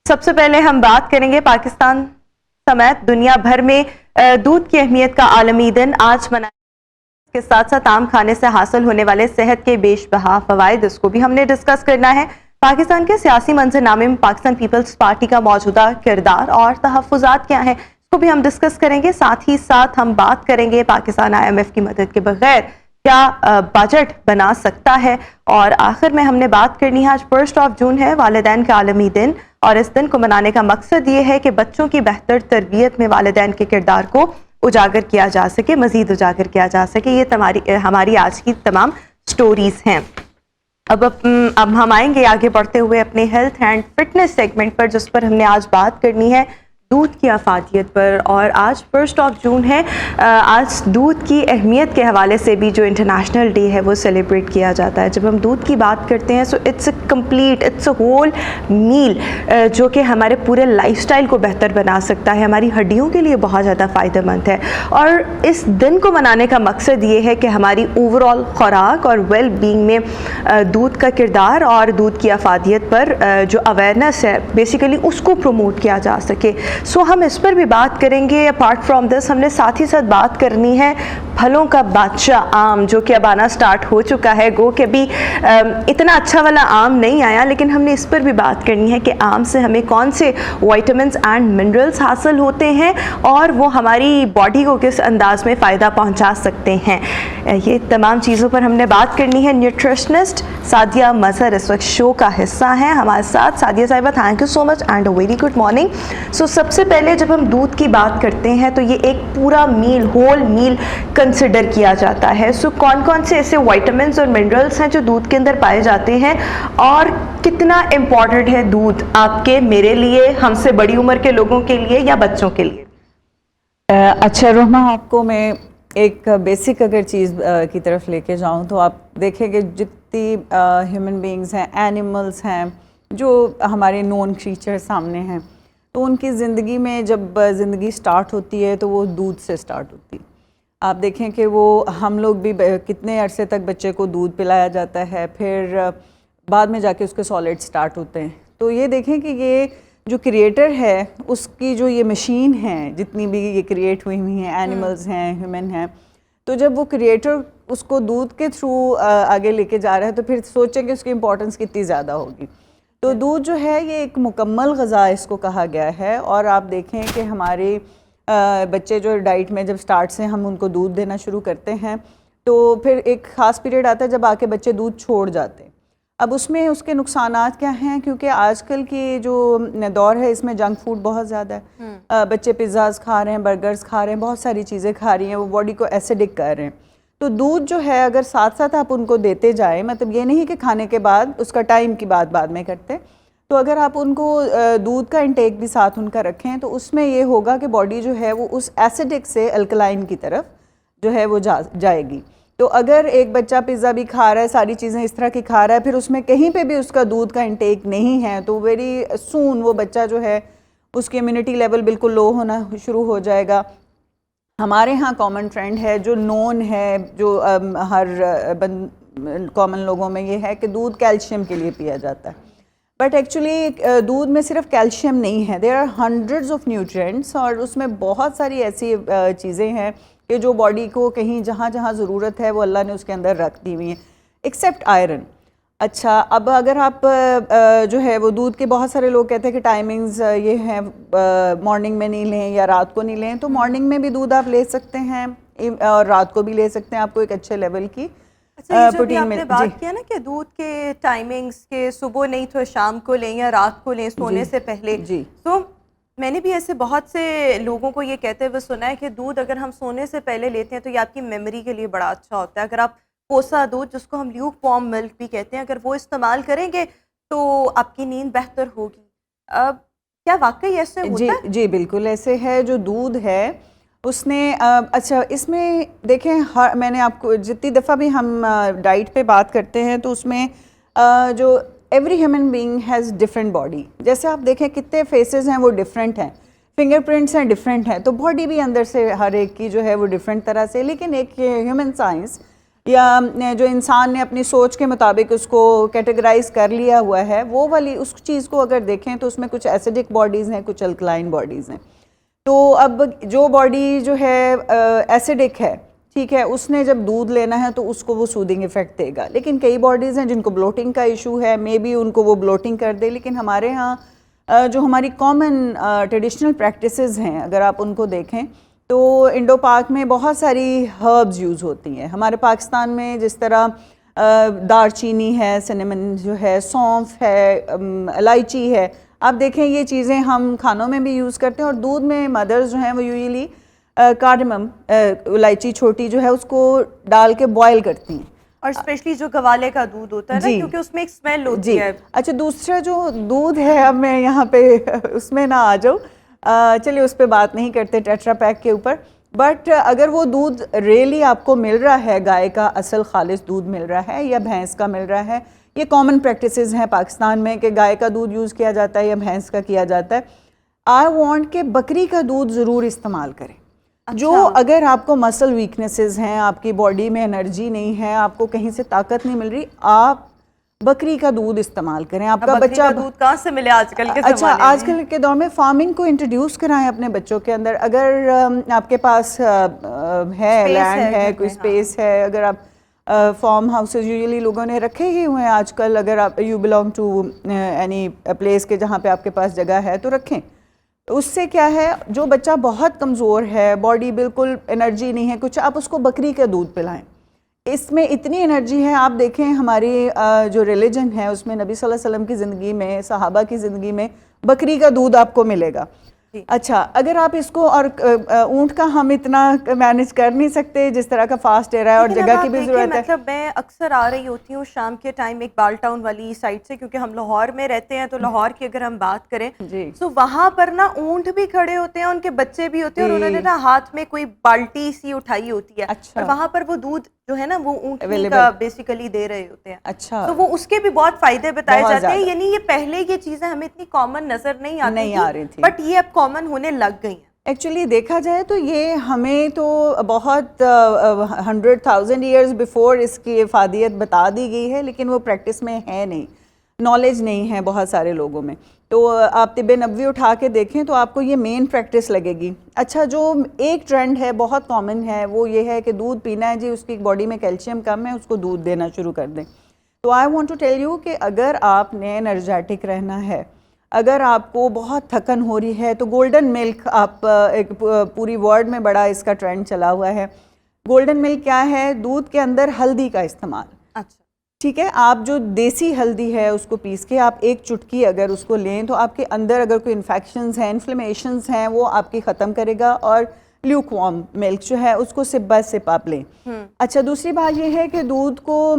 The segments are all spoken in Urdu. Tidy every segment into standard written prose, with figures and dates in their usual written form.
سب سے پہلے ہم بات کریں گے پاکستان سمیت دنیا بھر میں دودھ کی اہمیت کا عالمی دن آج منایا کے ساتھ ساتھ عام کھانے سے حاصل ہونے والے صحت کے بیش بہا فوائد، اس کو بھی ہم نے ڈسکس کرنا ہے۔ پاکستان کے سیاسی منظرنامے میں پاکستان پیپلز پارٹی کا موجودہ کردار اور تحفظات کیا ہیں، اس کو بھی ہم ڈسکس کریں گے۔ ساتھ ہی ساتھ ہم بات کریں گے پاکستان IMF کی مدد کے بغیر کیا بجٹ بنا سکتا ہے، اور آخر میں ہم نے بات کرنی ہے، آج 1 جون ہے، والدین کا عالمی دن، اور اس دن کو منانے کا مقصد یہ ہے کہ بچوں کی بہتر تربیت میں والدین کے کردار کو اجاگر کیا جا سکے، مزید اجاگر کیا جا سکے۔ یہ ہماری آج کی تمام سٹوریز ہیں۔ اب ہم آئیں گے آگے بڑھتے ہوئے اپنے ہیلتھ اینڈ فٹنس سیگمنٹ پر، جس پر ہم نے آج بات کرنی ہے دودھ کی افادیت پر، اور آج 1 جون ہے۔ آج دودھ کی اہمیت کے حوالے سے بھی جو انٹرنیشنل ڈے ہے وہ سیلیبریٹ کیا جاتا ہے۔ جب ہم دودھ کی بات کرتے ہیں، so it's a complete, it's a whole meal جو کہ ہمارے پورے لائف سٹائل کو بہتر بنا سکتا ہے، ہماری ہڈیوں کے لیے بہت زیادہ فائدہ مند ہے۔ اور اس دن کو منانے کا مقصد یہ ہے کہ ہماری اوور آل خوراک اور ویل بینگ میں دودھ کا کردار اور دودھ کی افادیت پر جو اویئرنیس ہے بیسیکلی اس کو پروموٹ کیا جا سکے۔ سو ہم اس پر بھی بات کریں گے۔ اپارٹ فرام دس ہم نے ساتھ ہی ساتھ بات کرنی ہے پھلوں کا بادشاہ آم، جو کہ اب آنا سٹارٹ ہو چکا ہے۔ گو کہ بھی اتنا اچھا والا آم نہیں آیا، لیکن ہم نے اس پر بھی بات کرنی ہے کہ آم سے ہمیں کون سے وائٹامنس اینڈ منرلز حاصل ہوتے ہیں اور وہ ہماری باڈی کو کس انداز میں فائدہ پہنچا سکتے ہیں۔ یہ تمام چیزوں پر ہم نے بات کرنی ہے۔ نیوٹریشنسٹ سعدیہ مظہر اس وقت شو کا حصہ ہیں ہمارے ساتھ۔ سعدیہ صاحبہ، thank you so much and a very good morning. So سب سے پہلے جب ہم دودھ کی بات کرتے ہیں تو یہ ایک پورا میل، ہول میل کنسیڈر کیا جاتا ہے۔ سو کون کون سے ایسے وائٹامنس اور منرلس ہیں جو دودھ کے اندر پائے جاتے ہیں، اور کتنا امپورٹنٹ ہے دودھ آپ کے، میرے لیے، ہم سے بڑی عمر کے لوگوں کے لیے یا بچوں کے لیے؟ اچھا رحمہ، آپ کو میں ایک بیسک اگر چیز کی طرف لے کے جاؤں تو آپ دیکھیں کہ جتنی ہیومن بینگز ہیں، اینیملز ہیں، جو ہمارے نون کریچر سامنے ہیں، تو ان کی زندگی میں جب زندگی سٹارٹ ہوتی ہے تو وہ دودھ سے سٹارٹ ہوتی ہے۔ آپ دیکھیں کہ وہ ہم لوگ بھی کتنے عرصے تک بچے کو دودھ پلایا جاتا ہے، پھر بعد میں جا کے اس کے سالڈ سٹارٹ ہوتے ہیں۔ تو یہ دیکھیں کہ یہ جو کریٹر ہے اس کی جو یہ مشین ہے، جتنی بھی یہ کریٹ ہوئی ہیں، اینیملز ہیں، ہیومن ہیں، تو جب وہ کریٹر اس کو دودھ کے تھرو آگے لے کے جا رہا ہے تو پھر سوچیں کہ اس کی امپورٹنس کتنی زیادہ ہوگی۔ تو دودھ جو ہے یہ ایک مکمل غذا اس کو کہا گیا ہے، اور آپ دیکھیں کہ ہمارے بچے جو ڈائٹ میں جب سٹارٹ سے ہم ان کو دودھ دینا شروع کرتے ہیں تو پھر ایک خاص پیریڈ آتا ہے جب آ کے بچے دودھ چھوڑ جاتے ہیں۔ اب اس میں اس کے نقصانات کیا ہیں، کیونکہ آج کل کی جو دور ہے اس میں جنک فوڈ بہت زیادہ ہے۔ بچے پیزاز کھا رہے ہیں، برگرز کھا رہے ہیں، بہت ساری چیزیں کھا رہی ہیں، وہ باڈی کو ایسیڈک کر رہے ہیں۔ تو دودھ جو ہے اگر ساتھ ساتھ آپ ان کو دیتے جائیں، مطلب یہ نہیں کہ کھانے کے بعد اس کا ٹائم کی بات بعد میں کرتے، تو اگر آپ ان کو دودھ کا انٹیک بھی ساتھ ان کا رکھیں تو اس میں یہ ہوگا کہ باڈی جو ہے وہ اس ایسیڈک سے الکلائن کی طرف جو ہے وہ جائے گی۔ تو اگر ایک بچہ پیزا بھی کھا رہا ہے، ساری چیزیں اس طرح کی کھا رہا ہے، پھر اس میں کہیں پہ بھی اس کا دودھ کا انٹیک نہیں ہے، تو ویری سون وہ بچہ جو ہے اس کی امیونٹی لیول بالکل لو ہونا شروع ہو جائے گا۔ ہمارے ہاں کامن ٹرینڈ ہے جو نون ہے، جو ہر کامن لوگوں میں، یہ ہے کہ دودھ کیلشیم کے لیے پیا جاتا ہے، بٹ ایکچولی دودھ میں صرف کیلشیم نہیں ہے، there are hundreds of nutrients, اور اس میں بہت ساری ایسی چیزیں ہیں کہ جو باڈی کو کہیں جہاں جہاں ضرورت ہے وہ اللہ نے اس کے اندر رکھ دی ہوئی ہیں، ایکسیپٹ آئرن۔ اچھا، اب اگر آپ جو ہے وہ دودھ کے، بہت سارے لوگ کہتے ہیں کہ ٹائمنگز یہ ہیں مارننگ میں نہیں لیں یا رات کو نہیں لیں، تو مارننگ میں بھی دودھ آپ لے سکتے ہیں اور رات کو بھی لے سکتے ہیں، آپ کو ایک اچھے لیول کی پروٹین مل۔ آپ نے بات کیا نا کہ دودھ کے ٹائمنگز کے صبح نہیں تو شام کو لیں یا رات کو لیں سونے سے پہلے، جی، تو میں نے بھی ایسے بہت سے لوگوں کو یہ کہتے ہوئے سنا ہے کہ دودھ اگر ہم سونے سے پہلے لیتے ہیں تو یہ آپ کی میموری کے لیے بڑا اچھا ہوتا ہے۔ اگر آپ کوسا دودھ، جس کو ہم لیوک وارم ملک بھی کہتے ہیں، اگر وہ استعمال کریں گے تو آپ کی نیند بہتر ہوگی۔ اب کیا واقعی ایسے ہوتا ہے؟ جی بالکل ایسے ہے۔ جو دودھ ہے اس نے اچھا، اس میں دیکھیں، میں نے آپ کو جتنی دفعہ بھی ہم ڈائٹ پہ بات کرتے ہیں تو اس میں جو every human being has different body, جیسے آپ دیکھیں کتنے فیسز ہیں وہ ڈفرینٹ ہیں، فنگر پرنٹس ہیں ڈفرینٹ ہیں، تو باڈی بھی اندر سے ہر ایک کی جو ہے وہ ڈفرینٹ طرح سے، لیکن ایک ہیومن سائنس یا جو انسان نے اپنی سوچ کے مطابق اس کو کیٹیگرائز کر لیا ہوا ہے، وہ والی اس چیز کو اگر دیکھیں تو اس میں کچھ ایسیڈک باڈیز ہیں، کچھ الکلائن باڈیز ہیں. تو اب جو باڈی جو ہے ایسیڈک ہے، ٹھیک ہے، اس نے جب دودھ لینا ہے تو اس کو وہ سودنگ افیکٹ دے گا. لیکن کئی باڈیز ہیں جن کو بلوٹنگ کا ایشو ہے، مے بی ان کو وہ بلوٹنگ کر دے. لیکن ہمارے ہاں جو ہماری کامن ٹریڈیشنل پریکٹسز ہیں، اگر آپ ان کو دیکھیں تو انڈو پاک میں بہت ساری ہربز یوز ہوتی ہیں. ہمارے پاکستان میں جس طرح دار چینی ہے، سنیمن جو ہے، سونف ہے، الائچی ہے، آپ دیکھیں یہ چیزیں ہم کھانوں میں بھی یوز کرتے ہیں. اور دودھ میں مدرز جو ہیں وہ یوزلی کارڈمم، الائچی چھوٹی جو ہے، اس کو ڈال کے بوائل کرتی ہیں. اور اسپیشلی جو گوالے کا دودھ ہوتا ہے نا، کیونکہ اس میں ایک اسمیل ہوتی ہے. اچھا، دوسرا جو دودھ ہے، اب میں یہاں پہ اس میں نہ آ جاؤں، چلیے اس پہ بات نہیں کرتے ٹیٹرا پیک کے اوپر. بٹ اگر وہ دودھ ریئلی آپ کو مل رہا ہے، گائے کا اصل خالص دودھ مل رہا ہے یا بھینس کا مل رہا ہے، یہ کامن پریکٹسز ہیں پاکستان میں کہ گائے کا دودھ یوز کیا جاتا ہے یا بھینس کا کیا جاتا ہے. آئی وانٹ کہ بکری کا دودھ ضرور استعمال کریں. جو اگر آپ کو مسل ویکنیسز ہیں، آپ کی باڈی میں انرجی نہیں ہے، آپ کو کہیں سے طاقت نہیں مل رہی، آپ بکری کا دودھ استعمال کریں. آپ کا بچہ دودھ کہاں سے ملے آج کل کے زمانے میں؟ آج کل کے دور میں فارمنگ کو انٹروڈیوس کرائیں اپنے بچوں کے اندر. اگر آپ کے پاس ہے لینڈ ہے، کوئی اسپیس ہے، اگر آپ فارم ہاؤسز یوزلی لوگوں نے رکھے ہی ہوئے ہیں آج کل، اگر آپ you belong to any place کے جہاں پہ آپ کے پاس جگہ ہے تو رکھیں. اس سے کیا ہے، جو بچہ بہت کمزور ہے، باڈی بالکل انرجی نہیں ہے کچھ، آپ اس کو بکری کا دودھ پلائیں. اس میں اتنی انرجی ہے. آپ دیکھیں ہماری جو ریلیجن ہے اس میں نبی صلی اللہ علیہ وسلم کی زندگی میں، صحابہ کی زندگی میں بکری کا دودھ آپ کو ملے گا. اچھا، اگر آپ اس کو، اور اونٹ کا ہم اتنا مینیج کر نہیں سکتے جس طرح کا فاسٹ ایرا ہے اور جگہ کی بھی ضرورت ہے. مطلب میں اکثر آ رہی ہوتی ہوں شام کے ٹائم اقبال ٹاؤن والی سائڈ سے، کیونکہ ہم لاہور میں رہتے ہیں، تو لاہور کی اگر ہم بات کریں تو وہاں پر نا اونٹ بھی کھڑے ہوتے ہیں، ان کے بچے بھی ہوتے ہیں، اور انہوں نے نا ہاتھ میں کوئی بالٹی سی اٹھائی ہوتی ہے، اور وہاں پر وہ دودھ جو ہے نا وہ اونٹ کا بیسیکلی دے رہے ہوتے ہیں. اچھا، تو وہ اس کے بھی بہت فائدے بتائے جاتے ہیں. یعنی یہ پہلے یہ چیزیں ہمیں اتنی کامن نظر نہیں آتی تھی، بٹ یہ اب کامن ہونے لگ گئی ہیں. ایکچولی دیکھا جائے تو یہ ہمیں تو بہت 100,000 ایئرز بیفور اس کی افادیت بتا دی گئی ہے، لیکن وہ پریکٹس میں ہے نہیں، نالج نہیں ہے بہت سارے لوگوں میں. تو آپ طب نبوی اٹھا کے دیکھیں تو آپ کو یہ مین پریکٹس لگے گی. اچھا، جو ایک ٹرینڈ ہے بہت کامن ہے وہ یہ ہے کہ دودھ پینا ہے جی، اس کی باڈی میں کیلشیم کم ہے، اس کو دودھ دینا شروع کر دیں. تو I want to tell you کہ اگر آپ نے انرجیٹک رہنا ہے، اگر آپ کو بہت تھکن ہو رہی ہے، تو گولڈن ملک، آپ ایک پوری ورلڈ میں بڑا اس کا ٹرینڈ چلا ہوا ہے. گولڈن ملک کیا ہے؟ دودھ کے اندر ہلدی کا استعمال. اچھا، ٹھیک ہے، آپ جو دیسی ہلدی ہے اس کو پیس کے آپ ایک چٹکی اگر اس کو لیں تو آپ کے اندر اگر کوئی انفیکشنز ہیں، انفلیمیشنز ہیں، وہ آپ کی ختم کرے گا. اور لیوک وارم ملک جو ہے اس کو سپ بائی سپ آپ لیں. اچھا، دوسری بات یہ ہے کہ دودھ کو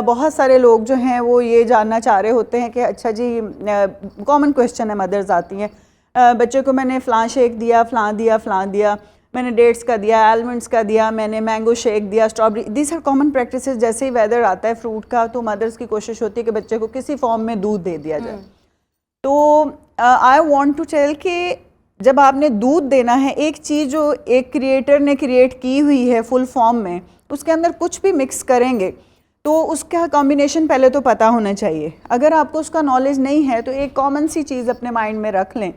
بہت سارے لوگ جو ہیں وہ یہ جاننا چاہ رہے ہوتے ہیں کہ اچھا جی، کامن کویشچن ہے، مدرز آتی ہیں، بچے کو میں نے فلاں شیک دیا، فلاں دیا، میں نے ڈیٹس کا دیا، آلمنڈس کا دیا، میں نے مینگو شیک دیا، strawberry, these are common practices. جیسے ہی ویدر آتا ہے فروٹ کا تو مدرس کی کوشش ہوتی ہے کہ بچے کو کسی فارم میں دودھ دے دیا جائے. تو آئی وانٹ ٹو ٹیل کہ جب آپ نے دودھ دینا ہے، ایک چیز جو ایک کریٹر نے کریٹ کی ہوئی ہے فل فارم میں، اس کے اندر کچھ بھی مکس کریں گے تو اس کا کمبینیشن پہلے تو پتہ ہونا چاہیے. اگر آپ کو اس کا نالج نہیں ہے تو ایک کامن سی چیز اپنے مائنڈ میں رکھ لیں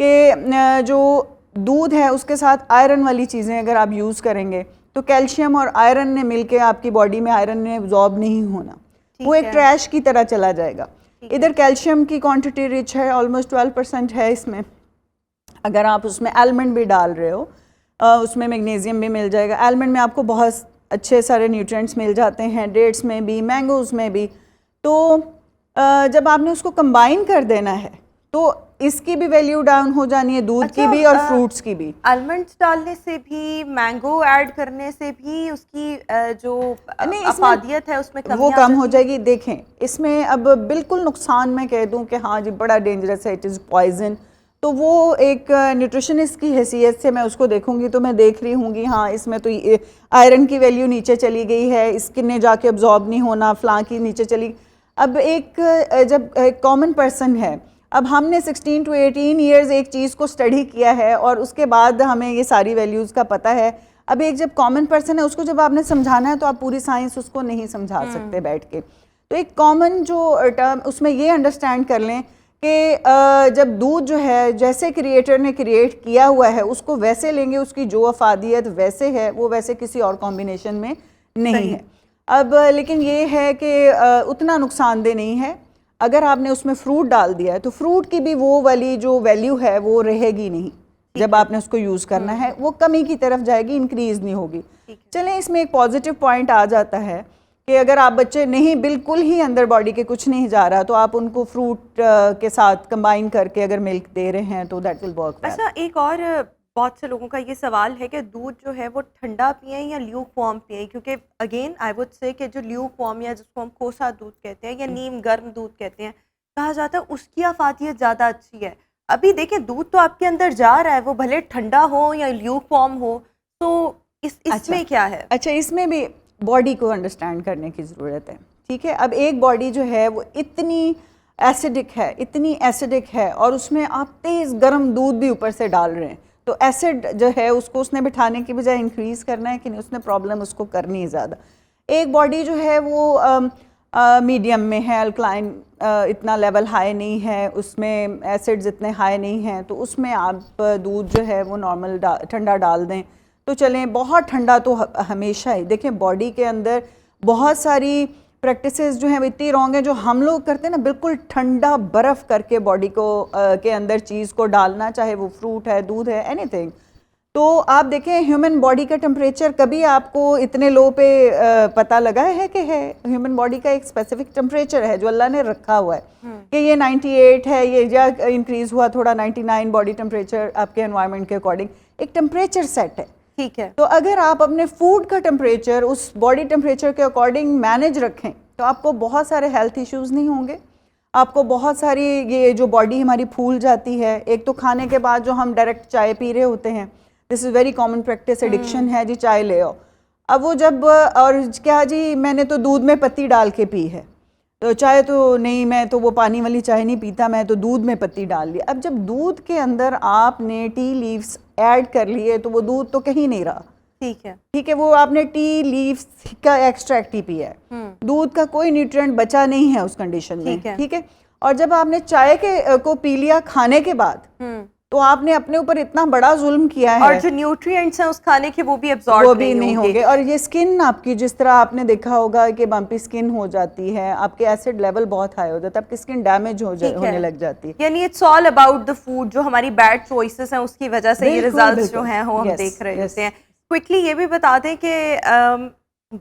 کہ جو دودھ ہے اس کے ساتھ آئرن والی چیزیں اگر آپ یوز کریں گے تو کیلشیم اور آئرن نے مل کے آپ کی باڈی میں آئرن نے ابزارب نہیں ہونا، وہ ایک ٹریش کی طرح چلا جائے گا. ادھر کیلشیم کی کوانٹٹی رچ ہے، آلموسٹ 12% ہے اس میں. اگر آپ اس میں آلمنڈ بھی ڈال رہے ہو، اس میں میگنیزیم بھی مل جائے گا. آلمنڈ میں آپ کو بہت اچھے سارے نیوٹرینٹس مل جاتے ہیں، ڈیٹس میں بھی، مینگوز میں بھی. تو جب آپ نے اس کو کمبائن کر دینا ہے تو اس کی بھی ویلیو ڈاؤن ہو جانی ہے، دودھ کی بھی اور فروٹس کی بھی. آلمنڈس ڈالنے سے بھی، مینگو ایڈ کرنے سے بھی اس کی جو افادیت ہے اس میں وہ کم ہو جائے گی. دیکھیں اس میں اب بالکل نقصان میں کہہ دوں کہ ہاں جی بڑا ڈینجرس ہے، اٹ از پوائزن، تو وہ ایک نیوٹریشنسٹ کی حیثیت سے میں اس کو دیکھوں گی تو میں دیکھ رہی ہوں گی ہاں اس میں تو آئرن کی ویلیو نیچے چلی گئی ہے، اس نے جا کے ابزارب نہیں ہونا، فلاں کی نیچے چلی. اب ایک جب ایک کامن پرسن ہے، اب ہم نے 16 to 18 ایئرز ایک چیز کو اسٹڈی کیا ہے اور اس کے بعد ہمیں یہ ساری ویلیوز کا پتہ ہے. اب ایک جب کامن پرسن ہے اس کو جب آپ نے سمجھانا ہے تو آپ پوری سائنس اس کو نہیں سمجھا سکتے بیٹھ کے. تو ایک کامن جو ٹرم اس میں یہ انڈرسٹینڈ کر لیں کہ جب دودھ جو ہے جیسے کریٹر نے کریٹ کیا ہوا ہے اس کو ویسے لیں گے, اس کی جو افادیت ویسے ہے وہ ویسے کسی اور کمبینیشن میں نہیں ہے. اب لیکن یہ ہے کہ اتنا نقصان دہ نہیں ہے. اگر آپ نے اس میں فروٹ ڈال دیا ہے تو فروٹ کی بھی وہ والی جو ویلیو ہے وہ رہے گی نہیں, جب آپ نے اس کو یوز کرنا ہے وہ کمی کی طرف جائے گی, انکریز نہیں ہوگی. چلیں اس میں ایک پازیٹیو پوائنٹ آ جاتا ہے کہ اگر آپ بچے نہیں بالکل ہی اندر باڈی کے کچھ نہیں جا رہا تو آپ ان کو فروٹ کے ساتھ کمبائن کر کے اگر ملک دے رہے ہیں تو دیٹ ول ورک. اچھا ایک اور بہت سے لوگوں کا یہ سوال ہے کہ دودھ جو ہے وہ ٹھنڈا پئیں یا لیوک وارم پئیں, کیونکہ اگین آئی وڈ سے کہ جو لیوک وارم یا جس کو ہم کوسا دودھ کہتے ہیں یا نیم گرم دودھ کہتے ہیں, کہا جاتا ہے اس کی افادیت زیادہ اچھی ہے. ابھی دیکھیں دودھ تو آپ کے اندر جا رہا ہے, وہ بھلے ٹھنڈا ہو یا لیوک وارم ہو, تو اس میں کیا ہے؟ اچھا اس میں بھی باڈی کو انڈرسٹینڈ کرنے کی ضرورت ہے. ٹھیک ہے, اب ایک باڈی جو ہے وہ اتنی ایسیڈک ہے اور اس میں آپ تیز گرم دودھ بھی اوپر سے ڈال رہے ہیں, تو ایسڈ جو ہے اس کو اس نے بٹھانے کی بجائے انکریز کرنا ہے کہ نہیں, اس نے پرابلم اس کو کرنی ہے زیادہ. ایک باڈی جو ہے وہ میڈیم میں ہے, الکلائن اتنا لیول ہائی نہیں ہے, اس میں ایسڈز اتنے ہائی نہیں ہیں, تو اس میں آپ دودھ جو ہے وہ نارمل ٹھنڈا ڈال دیں تو چلیں. بہت ٹھنڈا تو ہمیشہ ہی دیکھیں باڈی کے اندر بہت ساری پریکٹسز جو ہیں وہ اتنی رانگ ہیں جو ہم لوگ کرتے ہیں نا, بالکل ٹھنڈا برف کر کے باڈی کو کے اندر چیز کو ڈالنا, چاہے وہ فروٹ ہے, دودھ ہے, اینی تھنگ. تو آپ دیکھیں ہیومن باڈی کا ٹمپریچر کبھی آپ کو اتنے لو پہ پتہ لگا ہے کہ ہے ہیومن باڈی کا ایک اسپیسیفک ٹمپریچر ہے جو اللہ نے رکھا ہوا ہے کہ یہ 98 ہے, یہ یا انکریز ہوا تھوڑا 99 باڈی ٹمپریچر آپ کے انوائرمنٹ کے اکارڈنگ ایک ٹمپریچر سیٹ ہے. ٹھیک ہے, تو اگر آپ اپنے فوڈ کا ٹمپریچر اس باڈی ٹمپریچر کے اکارڈنگ مینیج رکھیں تو آپ کو بہت سارے ہیلتھ ایشوز نہیں ہوں گے. آپ کو بہت ساری یہ جو باڈی ہماری پھول جاتی ہے, ایک تو کھانے کے بعد جو ہم ڈائریکٹ چائے پی رہے ہوتے ہیں, this is very common practice, addiction ہے جی چائے لے آؤ. اب وہ جب اور کیا جی میں نے تو دودھ میں پتی ڈال کے پی ہے, تو چائے تو نہیں, میں تو وہ پانی والی چائے نہیں پیتا, میں تو دودھ میں پتی ڈال لی. اب جب دودھ کے اندر آپ نے ٹی لیوز ایڈ کر لیے تو وہ دودھ تو کہیں نہیں رہا. ٹھیک ہے, وہ آپ نے ٹی لیوز کا ایکسٹریکٹ ہی پیا ہے, دودھ کا کوئی نیوٹرینٹ بچا نہیں ہے اس کنڈیشن میں. ٹھیک ہے, اور جب آپ نے چائے کو پی لیا کھانے کے بعد تو آپ نے اپنے اوپر اتنا بڑا ظلم کیا ہے, اور جو نیوٹرینٹس ہیں اس کھانے کے وہ بھی ابزارب نہیں ہوں گے. اور یہ اسکن آپ کی جس طرح آپ نے دیکھا ہوگا کہ بمپی اسکن ہو جاتی ہے, آپ کے ایسڈ لیول بہت ہائی ہو جاتا ہے, آپ کی اسکن ڈیمیج ہونے لگ جاتی ہے. یعنی it's all about the food, جو ہماری بیڈ چوائسز ہیں اس کی وجہ سے یہ ریزلٹس جو ہیں وہ ہم دیکھ رہے ہوتے ہیں. کوئکلی یہ بھی بتا دیں کہ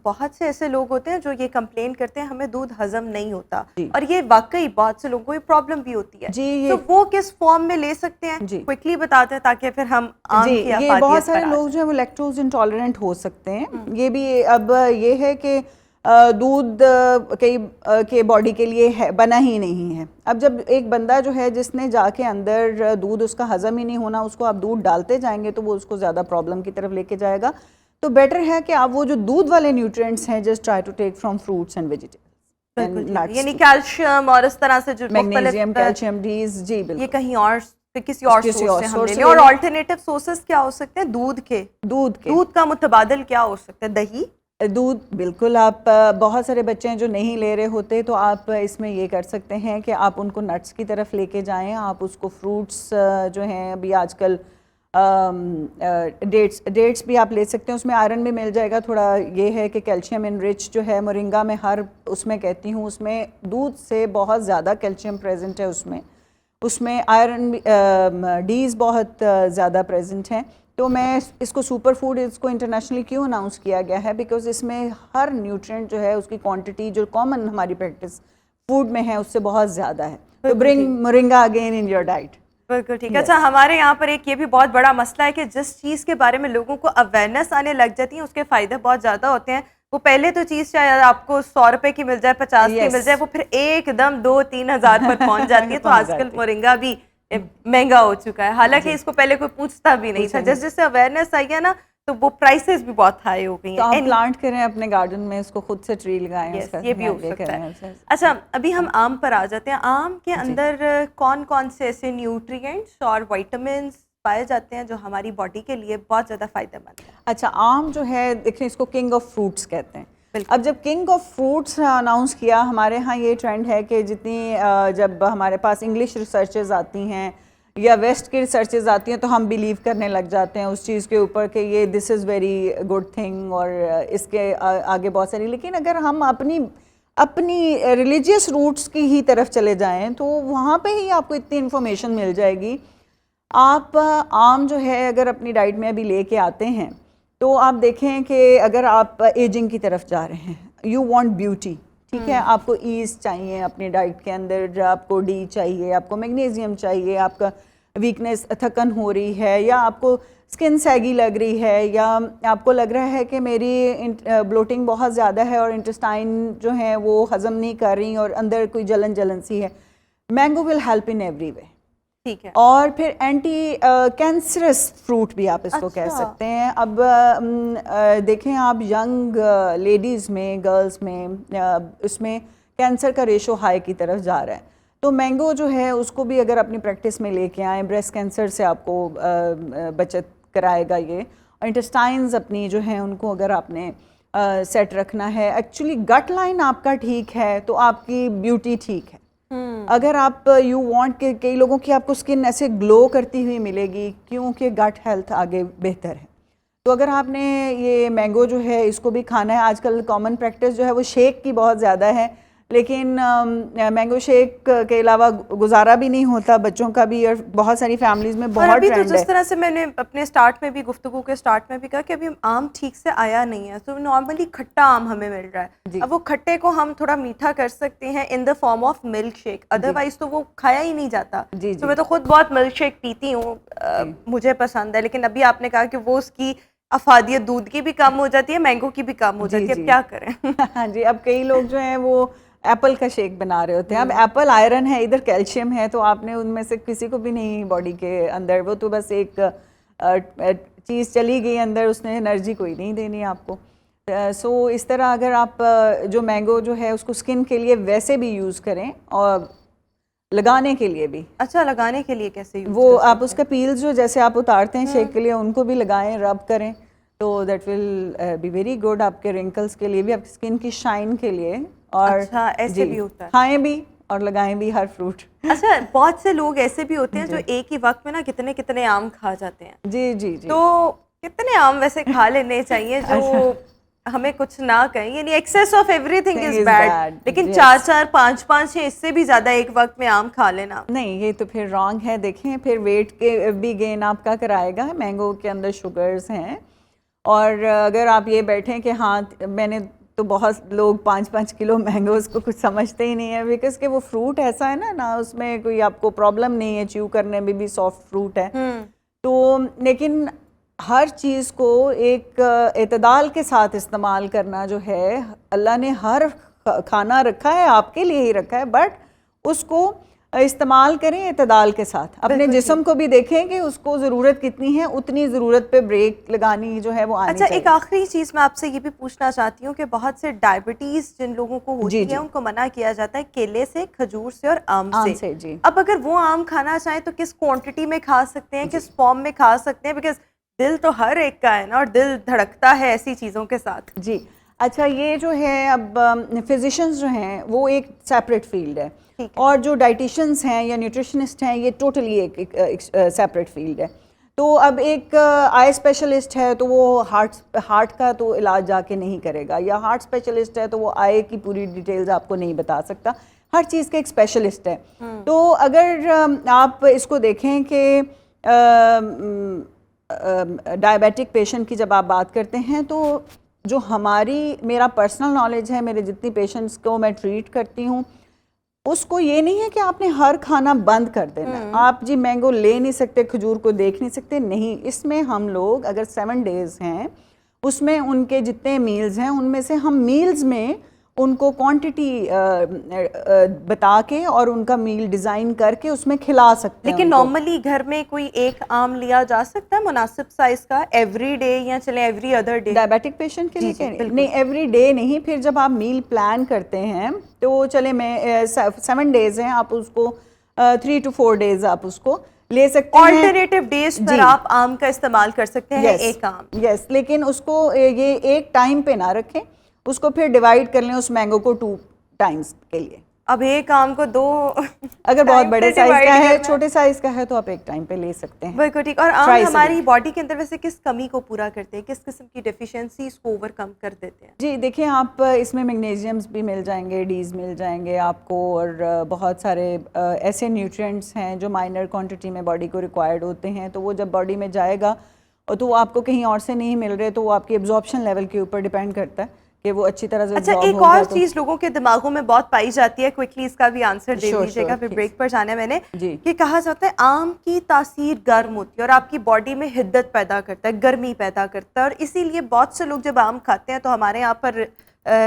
بہت سے ایسے لوگ ہوتے ہیں جو یہ کمپلین کرتے ہیں ہمیں دودھ ہضم نہیں ہوتا, اور یہ واقعی بہت سے لوگوں کو یہ پرابلم بھی ہوتی ہے. تو وہ کس فارم میں لے سکتے ہیں, کوئکلی بتاتے ہیں تاکہ پھر ہم یہ بہت سارے لوگ جو ہیں وہ لیکٹوز انٹالرنٹ ہو سکتے ہیں. یہ بھی اب یہ ہے کہ دودھ کے باڈی کے لیے بنا ہی نہیں ہے. اب جب ایک بندہ جو ہے جس نے جا کے اندر دودھ اس کا ہضم ہی نہیں ہونا, اس کو آپ دودھ ڈالتے جائیں گے تو وہ اس کو زیادہ پرابلم کی طرف لے کے جائے گا. تو بیٹر ہے کہ آپ وہ جو دودھ والے نیوٹرینٹس ہیں just try to take from fruits and vegetables, یعنی کیلشیم اور اس طرح سے جو میگنیزیم, کیلشیم, ڈیز, جی بالکل یہ کہیں اور کسی اور سورس سے ہم لے لیں. اور آلٹرنیٹیو سورسز کیا ہو سکتے ہیں دودھ کا متبادل کیا ہو سکتا ہے؟ دہی, دودھ بالکل. آپ بہت سارے بچے ہیں جو نہیں لے رہے ہوتے, تو آپ اس میں یہ کر سکتے ہیں کہ آپ ان کو نٹس کی طرف لے کے جائیں. آپ اس کو فروٹس جو ہیں ابھی آج کل ڈیٹس بھی آپ لے سکتے ہیں, اس میں آئرن بھی مل جائے گا. تھوڑا یہ ہے کہ کیلشیم انرچ جو ہے مورنگا میں ہر اس میں کہتی ہوں اس میں دودھ سے بہت زیادہ کیلشیم پریزنٹ ہے, اس میں آئرن ڈیز بہت زیادہ پریزنٹ ہیں. تو میں اس کو سپر فوڈ اس کو انٹرنیشنلی کیوں اناؤنس کیا گیا ہے, بیکاز اس میں ہر نیوٹرینٹ جو ہے اس کی کوانٹٹی جو کامن ہماری پریکٹس فوڈ میں ہے اس سے بہت زیادہ ہے. تو bring moringa again in your diet. بالکل ٹھیک ہے. اچھا ہمارے یہاں پر ایک یہ بھی بہت بڑا مسئلہ ہے کہ جس چیز کے بارے میں لوگوں کو اویئرنیس آنے لگ جاتی ہے اس کے فائدے بہت زیادہ ہوتے ہیں. وہ پہلے تو چیز چاہے آپ کو 100 روپے کی مل جائے, 50 کی مل جائے, وہ پھر ایک دم 2-3 ہزار پر پہنچ جاتی ہے. تو آج کل مورنگا بھی مہنگا ہو چکا ہے, حالانکہ اس کو پہلے کوئی پوچھتا بھی نہیں تھا. جس سے اویئرنیس آئی ہے نا تو وہ پرائسز بھی بہت ہائی ہو گئی ہیں. آپ پلانٹ کریں اپنے گارڈن میں, اس کو خود سے ٹری لگائیں, یہ بھی ہو سکتا ہے. اچھا ابھی ہم آم پر آ جاتے ہیں. آم کے اندر کون کون سے ایسے نیوٹریئنٹس اور وائٹامنس پائے جاتے ہیں جو ہماری باڈی کے لیے بہت زیادہ فائدہ مند ہے. اچھا آم جو ہے دیکھیں اس کو کنگ آف فروٹس کہتے ہیں. اب جب کنگ آف فروٹس اناؤنس کیا, ہمارے ہاں یہ ٹرینڈ ہے کہ جتنی جب ہمارے پاس انگلش ریسرچز آتی ہیں یا ویسٹ کی ریسرچز آتی ہیں تو ہم بلیو کرنے لگ جاتے ہیں اس چیز کے اوپر کہ یہ دس از ویری گڈ تھنگ اور اس کے آگے بہت ساری. لیکن اگر ہم اپنی ریلیجیس روٹس کی ہی طرف چلے جائیں تو وہاں پہ ہی آپ کو اتنی انفارمیشن مل جائے گی. آپ آم جو ہے اگر اپنی ڈائٹ میں ابھی لے کے آتے ہیں تو آپ دیکھیں کہ اگر آپ ایجنگ کی طرف جا رہے ہیں, یو وانٹ بیوٹی, ٹھیک ہے, آپ کو ایز چاہیے اپنی ڈائٹ کے اندر, آپ کو ڈی چاہیے, آپ کو میگنیزیم چاہیے, آپ کا ویکنیس تھکن ہو رہی ہے, یا آپ کو اسکن سیگی لگ رہی ہے, یا آپ کو لگ رہا ہے کہ میری بلوٹنگ بہت زیادہ ہے اور انٹسٹائن جو ہیں وہ ہضم نہیں کر رہی اور اندر کوئی جلن سی ہے, mango will help in every way. ٹھیک ہے. اور پھر اینٹی کینسرس فروٹ بھی آپ اس کو کہہ سکتے ہیں. اب دیکھیں آپ ینگ لیڈیز میں, گرلز میں, اس میں کینسر کا ریشو ہائی کی طرف جا رہا ہے. تو مینگو جو ہے اس کو بھی اگر اپنی پریکٹس میں لے کے آئیں, بریسٹ کینسر سے آپ کو بچت کرائے گا یہ. انٹسٹائنز اپنی جو ہیں ان کو اگر آپ نے سیٹ رکھنا ہے, ایکچولی گٹ لائن آپ کا ٹھیک ہے تو آپ کی بیوٹی ٹھیک ہے. اگر آپ یو وانٹ کہ کئی لوگوں کی آپ کو اسکن ایسے گلو کرتی ہوئی ملے گی کیونکہ گٹ ہیلتھ آگے بہتر ہے. تو اگر آپ نے یہ مینگو جو ہے اس کو بھی کھانا ہے, آج کل کامن پریکٹس جو ہے وہ شیک کی بہت زیادہ ہے, لیکن مینگو شیک کے علاوہ گزارا بھی نہیں ہوتا بچوں کا بھی, اور بہت ساری فیملیز میں بہت ٹرینڈ ہے. تو جس طرح سے میں نے اپنے سٹارٹ میں بھی گفتگو کے سٹارٹ میں بھی کہا کہ ابھی آم ٹھیک سے آیا نہیں ہے, تو نارملی کھٹا آم ہمیں مل رہا ہے. اب وہ کھٹے کو ہم تھوڑا میٹھا کر سکتے ہیں in the form of milk shake, otherwise تو وہ کھایا ہی نہیں جاتا. تو میں تو خود بہت ملک شیک پیتی ہوں, مجھے پسند ہے, لیکن ابھی آپ نے کہا کہ وہ اس کی افادیت دودھ کی بھی کم ہو جاتی ہے, مینگو کی بھی کم ہو جاتی ہے, اب کیا کریں. ہاں جی, اب کئی لوگ جو ہیں وہ ایپل کا شیک بنا رہے ہوتے ہیں. اب ایپل آئرن ہے, ادھر کیلشیم ہے, تو آپ نے ان میں سے کسی کو بھی نہیں باڈی کے اندر, وہ تو بس ایک چیز چلی گئی اندر, اس نے انرجی کوئی نہیں دینی آپ کو. سو اس طرح اگر آپ جو مینگو جو ہے اس کو اسکن کے لیے ویسے بھی یوز کریں اور لگانے کے لیے بھی. اچھا, لگانے کے لیے کیسے یوز وہ آپ اس کا پیلز جو جیسے آپ اتارتے ہیں شیک کے لیے, ان کو بھی لگائیں, رب کریں, تو that will be very good آپ کے رنکلس کے لیے بھی, آپ کی اسکن کی شائن کے لیے. اور ایسے بھی ہوتا ہے, کھائیں بھی اور لگائیں بھی ہر فروٹ. اچھا, بہت سے لوگ ایسے بھی ہوتے ہیں جو ایک ہی وقت میں نا کتنے آم کھا جاتے ہیں. جی جی جی. تو کتنے آم ویسے کھا لینے چاہیے جو ہمیں کچھ نہ کہیں, یعنی access of every thing is bad, لیکن 4 5 اس سے بھی زیادہ ایک وقت میں آم کھا لینا نہیں, یہ تو پھر رانگ ہے. دیکھیں پھر ویٹ کے بھی گین آپ کا کرائے گا. مینگو کے اندر شوگرز ہیں, اور اگر آپ یہ بیٹھیں کہ ہاں میں نے تو بہت لوگ 5 کلو مینگوز کو کچھ سمجھتے ہی نہیں ہے, بیکاز کہ وہ فروٹ ایسا ہے نا اس میں کوئی آپ کو پرابلم نہیں ہے, چیو کرنے میں بھی سافٹ فروٹ ہے. تو لیکن ہر چیز کو ایک اعتدال کے ساتھ استعمال کرنا جو ہے, اللہ نے ہر کھانا رکھا ہے آپ کے لیے ہی رکھا ہے, بٹ اس کو استعمال کریں اعتدال کے ساتھ. اپنے جسم کو بھی دیکھیں کہ اس کو ضرورت کتنی ہے, اتنی ضرورت پہ بریک لگانی جو ہے وہ آنی چاہیے. اچھا, ایک آخری چیز میں آپ سے یہ بھی پوچھنا چاہتی ہوں کہ بہت سے ڈائبٹیز جن لوگوں کو ہوتی ہے ان کو منع کیا جاتا ہے کیلے سے, کھجور سے اور آم سے. اب اگر وہ آم کھانا چاہیں تو کس کوانٹٹی میں کھا سکتے ہیں, کس فارم میں کھا سکتے ہیں, بیکاز دل تو ہر ایک کا ہے نا, اور دل دھڑکتا ہے ایسی چیزوں کے ساتھ. جی اچھا, یہ جو ہے اب فزیشنز جو ہیں وہ ایک سیپریٹ فیلڈ ہے, اور جو ڈائٹیشنز ہیں یا نیوٹریشنسٹ ہیں یہ ٹوٹلی ایک سیپریٹ فیلڈ ہے. تو اب ایک آئی اسپیشلسٹ ہے تو وہ ہارٹ کا تو علاج جا کے نہیں کرے گا, یا ہارٹ اسپیشلسٹ ہے تو وہ آئی کی پوری ڈیٹیلز آپ کو نہیں بتا سکتا. ہر چیز کا ایک اسپیشلسٹ ہے. تو اگر آپ اس کو دیکھیں کہ ڈائبیٹک پیشنٹ کی جب آپ بات کرتے ہیں تو جو میرا پرسنل نالج ہے, میرے جتنی پیشنٹس کو میں ٹریٹ کرتی ہوں, اس کو یہ نہیں ہے کہ آپ نے ہر کھانا بند کر دینا. آپ جی مینگو لے نہیں سکتے, کھجور کو دیکھ نہیں سکتے, نہیں. اس میں ہم لوگ اگر 7 days ہیں اس میں ان کے جتنے میلز ہیں ان میں سے ہم میلز میں ان کو کوانٹٹی بتا کے اور ان کا میل ڈیزائن کر کے اس میں کھلا سکتے ہیں. لیکن نارملی گھر میں کوئی ایک آم لیا جا سکتا ہے مناسب سائز کا ایوری ڈے, یا چلیں every other day? Diabetic patient کے لیے نہیں, ایوری ڈے نہیں. پھر جب آپ میل پلان کرتے ہیں تو چلے میں 7 days ہیں, آپ اس کو 3 to 4 days آپ اس کو لے سکتے ہیں. آلٹرنیٹیو ڈیز پر آپ آم کا استعمال کر سکتے ہیں ایک آم. یس لیکن اس کو یہ ایک ٹائم پہ نہ رکھیں, اس کو پھر ڈیوائڈ کر لیں اس مینگو کو 2 ٹائمز کے لیے. اب ایک آم کو 2 اگر بہت بڑے سائز کا ہے, چھوٹے سائز کا ہے تو آپ ایک ٹائم پہ لے سکتے ہیں. بالکل ٹھیک. اور آم ہماری باڈی کے اندر ویسے کس کمی کو پورا کرتے ہیں, کس قسم کی ڈیفیشنسیز کو اوور کم کر دیتے ہیں؟ جی دیکھیں, آپ اس میں میگنیزیمز بھی مل جائیں گے, ڈیز مل جائیں گے آپ کو, اور بہت سارے ایسے نیوٹرینٹس ہیں جو مائنر کوانٹٹی میں باڈی کو ریکوائرڈ ہوتے ہیں, تو وہ جب باڈی میں جائے گا تو آپ کو کہیں اور سے نہیں مل رہے, تو وہ آپ کی ایبزارپشن لیول کے اوپر ڈیپینڈ کرتا ہے کہ وہ اچھی طرح سے اچھا, ایک اور چیز لوگوں کے دماغوں میں بہت پائی جاتی ہے, کوئکلی اس کا بھی آنسر دے دیجیے گا, پھر بریک پر جانا ہے میں نے, کہ کہا جاتا ہے آم کی تاثیر گرم ہوتی ہے اور آپ کی باڈی میں حدت پیدا کرتا ہے, گرمی پیدا کرتا ہے, اور اسی لیے بہت سے لوگ جب آم کھاتے ہیں تو ہمارے یہاں پر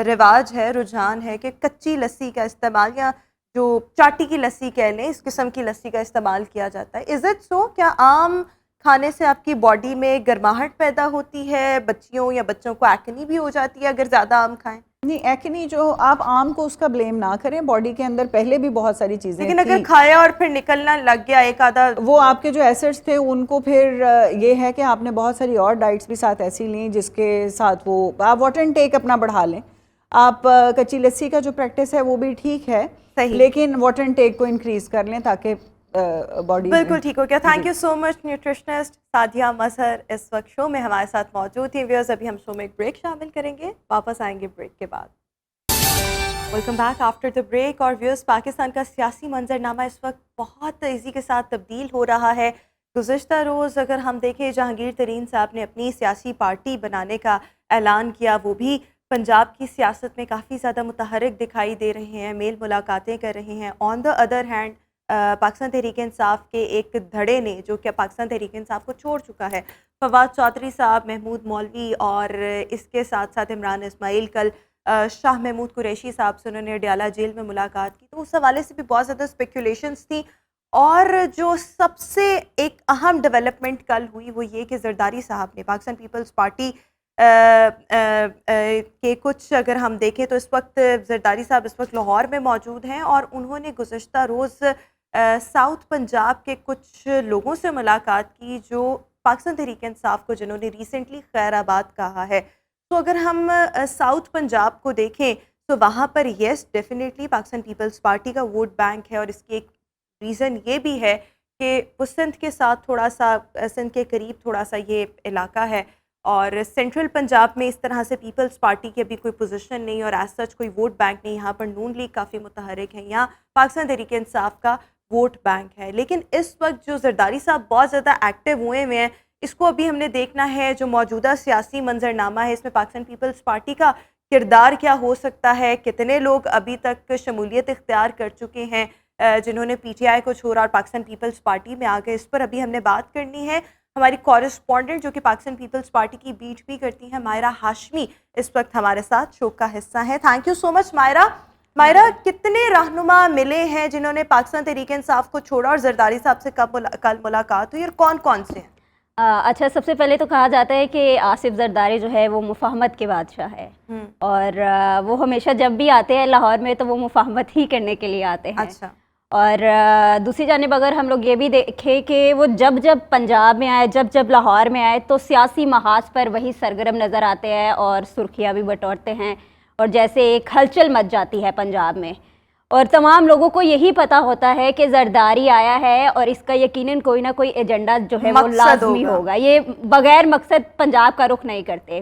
رواج ہے, رجحان ہے کہ کچی لسی کا استعمال یا جو چاٹی کی لسی کہہ لیں, اس قسم کی لسی کا استعمال کیا جاتا ہے. Is it so? کیا آم کھانے سے آپ کی باڈی میں گرماہٹ پیدا ہوتی ہے, بچیوں یا بچوں کو ایکنی بھی ہو جاتی ہے اگر زیادہ آم کھائیں؟ نہیں, ایکنی جو آپ آم کو اس کا بلیم نہ کریں, باڈی کے اندر پہلے بھی بہت ساری چیزیں لیکن اگر کھایا اور پھر نکلنا لگ گیا ایک آدھا, وہ آپ کے جو ایسڈس تھے ان کو پھر یہ ہے کہ آپ نے بہت ساری اور ڈائٹس بھی ساتھ ایسی لیں جس کے ساتھ وہ آپ واٹر انٹیک اپنا بڑھا لیں. آپ کچی لسی کا جو پریکٹس ہے وہ بھی ٹھیک ہے, لیکن واٹر انٹیک کو انکریز کر لیں تاکہ باڈی بالکل ٹھیک ہو گیا. Thank you so much nutritionist Sadia Mazhar اس وقت شو میں ہمارے ساتھ موجود تھیں. ویئرز ابھی ہم شو میں ایک بریک شامل کریں گے, واپس آئیں گے بریک کے بعد. Welcome back after the break. اور ویئرز, پاکستان کا سیاسی منظرنامہ اس وقت بہت تیزی کے ساتھ تبدیل ہو رہا ہے. گزشتہ روز اگر ہم دیکھیں, جہانگیر ترین صاحب نے اپنی سیاسی پارٹی بنانے کا اعلان کیا, وہ بھی پنجاب کی سیاست میں کافی زیادہ متحرک دکھائی دے رہے ہیں, میل ملاقاتیں کر رہے ہیں. آن the other hand Pakistan Tehreek Insaf کے ایک دھڑے نے, جو کہ پاکستان تحریک انصاف کو چھوڑ چکا ہے, فواد چودھری صاحب, محمود مولوی اور اس کے ساتھ ساتھ عمران اسماعیل, کل شاہ محمود قریشی صاحب سے انہوں نے ڈیالہ جیل میں ملاقات کی, تو اس حوالے سے بھی بہت زیادہ اسپیکولیشنس تھیں. اور جو سب سے ایک اہم ڈیولپمنٹ کل ہوئی وہ یہ کہ زرداری صاحب نے پاکستان پیپلز پارٹی کے کچھ, اگر ہم دیکھیں تو اس وقت زرداری صاحب اس وقت لاہور میں موجود ہیں, اور انہوں نے گزشتہ روز ساؤتھ پنجاب کے کچھ لوگوں سے ملاقات کی جو پاکستان تحریک انصاف کو, جنہوں نے ریسنٹلی خیر آباد کہا ہے. تو اگر ہم ساؤتھ پنجاب کو دیکھیں تو وہاں پر یس ڈیفینیٹلی پاکستان پیپلز پارٹی کا ووٹ بینک ہے, اور اس کی ایک ریزن یہ بھی ہے کہ وہ سندھ کے ساتھ تھوڑا سا, سندھ کے قریب تھوڑا سا یہ علاقہ ہے, اور سینٹرل پنجاب میں اس طرح سے پیپلز پارٹی کی ابھی کوئی پوزیشن نہیں, اور ایز سچ کوئی ووٹ بینک نہیں. یہاں پر نون لیگ کافی متحرک ہیں, یہاں پاکستان تحریک انصاف کا ووٹ بینک ہے. لیکن اس وقت جو زرداری صاحب بہت زیادہ ایکٹیو ہوئے ہیں, اس کو ابھی ہم نے دیکھنا ہے. جو موجودہ سیاسی منظرنامہ ہے اس میں پاکستان پیپلز پارٹی کا کردار کیا ہو سکتا ہے, کتنے لوگ ابھی تک شمولیت اختیار کر چکے ہیں جنہوں نے پی ٹی آئی کو چھوڑا اور پاکستان پیپلز پارٹی میں آ گئے, اس پر ابھی ہم نے بات کرنی ہے. ہماری کورسپونڈنٹ جو کہ پاکستان پیپلز پارٹی کی بیٹ بھی کرتی ہیں, مائرہ ہاشمی, اس وقت ہمارے ساتھ شو کا حصہ ہیں. تھینک یو سو مچ مائرہ. مائرہ, کتنے رہنما ملے ہیں جنہوں نے پاکستان تحریک انصاف کو چھوڑا, اور زرداری صاحب سے کب کل ملاقات ہوئی, اور کون کون سے ہیں؟ اچھا, سب سے پہلے تو کہا جاتا ہے کہ آصف زرداری جو ہے وہ مفاہمت کے بادشاہ ہے, اور وہ ہمیشہ جب بھی آتے ہیں لاہور میں تو وہ مفاہمت ہی کرنے کے لیے آتے ہیں. اچھا. اور دوسری جانب اگر ہم لوگ یہ بھی دیکھیں کہ وہ جب پنجاب میں آئے, جب لاہور میں آئے, تو سیاسی محاذ پر وہی سرگرم نظر آتے ہیں اور سرخیاں بھی بٹورتے ہیں, اور جیسے ایک ہلچل مچ جاتی ہے پنجاب میں, اور تمام لوگوں کو یہی پتہ ہوتا ہے کہ زرداری آیا ہے اور اس کا یقیناً کوئی نہ کوئی ایجنڈا جو ہے وہ لازمی ہوگا. یہ بغیر مقصد پنجاب کا رخ نہیں کرتے.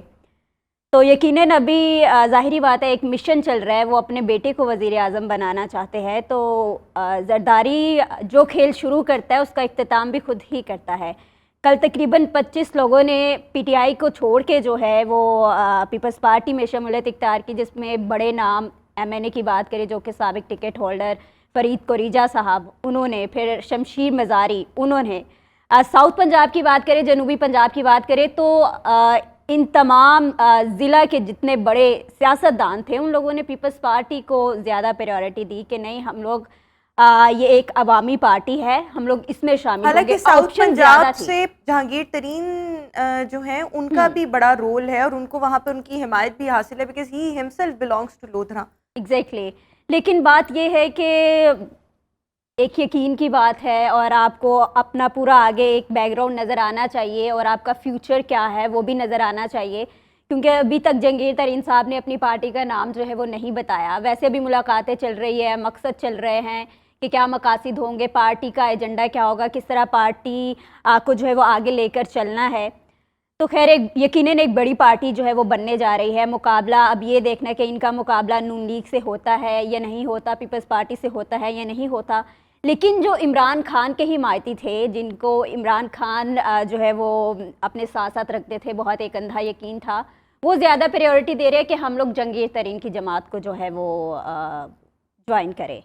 تو یقیناً ابھی ظاہری بات ہے ایک مشن چل رہا ہے, وہ اپنے بیٹے کو وزیر اعظم بنانا چاہتے ہیں. تو زرداری جو کھیل شروع کرتا ہے اس کا اختتام بھی خود ہی کرتا ہے. کل تقریباً 25 لوگوں نے پی ٹی آئی کو چھوڑ کے جو ہے وہ پیپلز پارٹی میں شمولیت اختیار کی, جس میں بڑے نام ایم این اے کی بات کریں جو کہ سابق ٹکٹ ہولڈر فرید کوریجا صاحب, انہوں نے, پھر شمشیر مزاری, انہوں نے. ساؤتھ پنجاب کی بات کریں, جنوبی پنجاب کی بات کریں, تو ان تمام ضلع کے جتنے بڑے سیاستدان تھے ان لوگوں نے پیپلز پارٹی کو زیادہ پریورٹی دی کہ نہیں, ہم لوگ یہ ایک عوامی پارٹی ہے, ہم لوگ اس میں شامل ہوں گے. حالانکہ ساؤتھ پنجاب سے جہانگیر ترین جو ہیں ان کا بھی بڑا رول ہے, اور ان کو وہاں پہ ان کی حمایت بھی حاصل ہے, because he himself belongs to Lodhra. Exactly. لیکن بات یہ ہے کہ ایک یقین کی بات ہے، اور آپ کو اپنا پورا آگے ایک بیک گراؤنڈ نظر آنا چاہیے، اور آپ کا فیوچر کیا ہے وہ بھی نظر آنا چاہیے، کیونکہ ابھی تک جہانگیر ترین صاحب نے اپنی پارٹی کا نام جو ہے وہ نہیں بتایا. ویسے بھی ملاقاتیں چل رہی ہے، مقصد چل رہے ہیں کہ کیا مقاصد ہوں گے، پارٹی کا ایجنڈا کیا ہوگا، کس طرح پارٹی کو جو ہے وہ آگے لے کر چلنا ہے. تو خیر یقیناً ایک بڑی پارٹی جو ہے وہ بننے جا رہی ہے. مقابلہ اب یہ دیکھنا ہے کہ ان کا مقابلہ نون لیگ سے ہوتا ہے یا نہیں ہوتا، پیپلز پارٹی سے ہوتا ہے یا نہیں ہوتا. لیکن جو عمران خان کے حمایتی تھے، جن کو عمران خان جو ہے وہ اپنے ساتھ ساتھ رکھتے تھے، بہت ایک اندھا یقین تھا، وہ زیادہ پریورٹی دے رہے ہیں کہ ہم لوگ جہانگیر ترین کی جماعت کو جو ہے وہ جوائن کریں.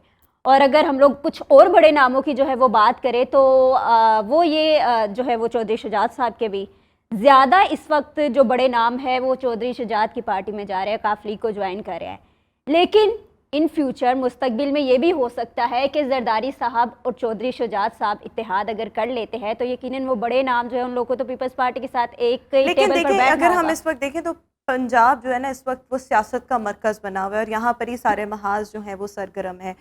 اور اگر ہم لوگ کچھ اور بڑے ناموں کی جو ہے وہ بات کریں تو وہ یہ جو ہے وہ چودھری شجاعت صاحب کے بھی زیادہ اس وقت جو بڑے نام ہے وہ چودھری شجاعت کی پارٹی میں جا رہے ہیں، کاف لیگ کو جوائن کر رہے ہیں. لیکن ان فیوچر مستقبل میں یہ بھی ہو سکتا ہے کہ زرداری صاحب اور چودھری شجاعت صاحب اتحاد اگر کر لیتے ہیں تو یقیناً وہ بڑے نام جو ہے ان لوگوں کو تو پیپلز پارٹی کے ساتھ ایک لیکن ٹیبل پر دیکھیں بیٹھنا اگر ہم ہوگا. اس وقت دیکھیں تو پنجاب جو ہے نا اس وقت وہ سیاست کا مرکز بنا ہوا ہے اور یہاں پر ہی سارے محاذ جو ہیں وہ سرگرم ہیں.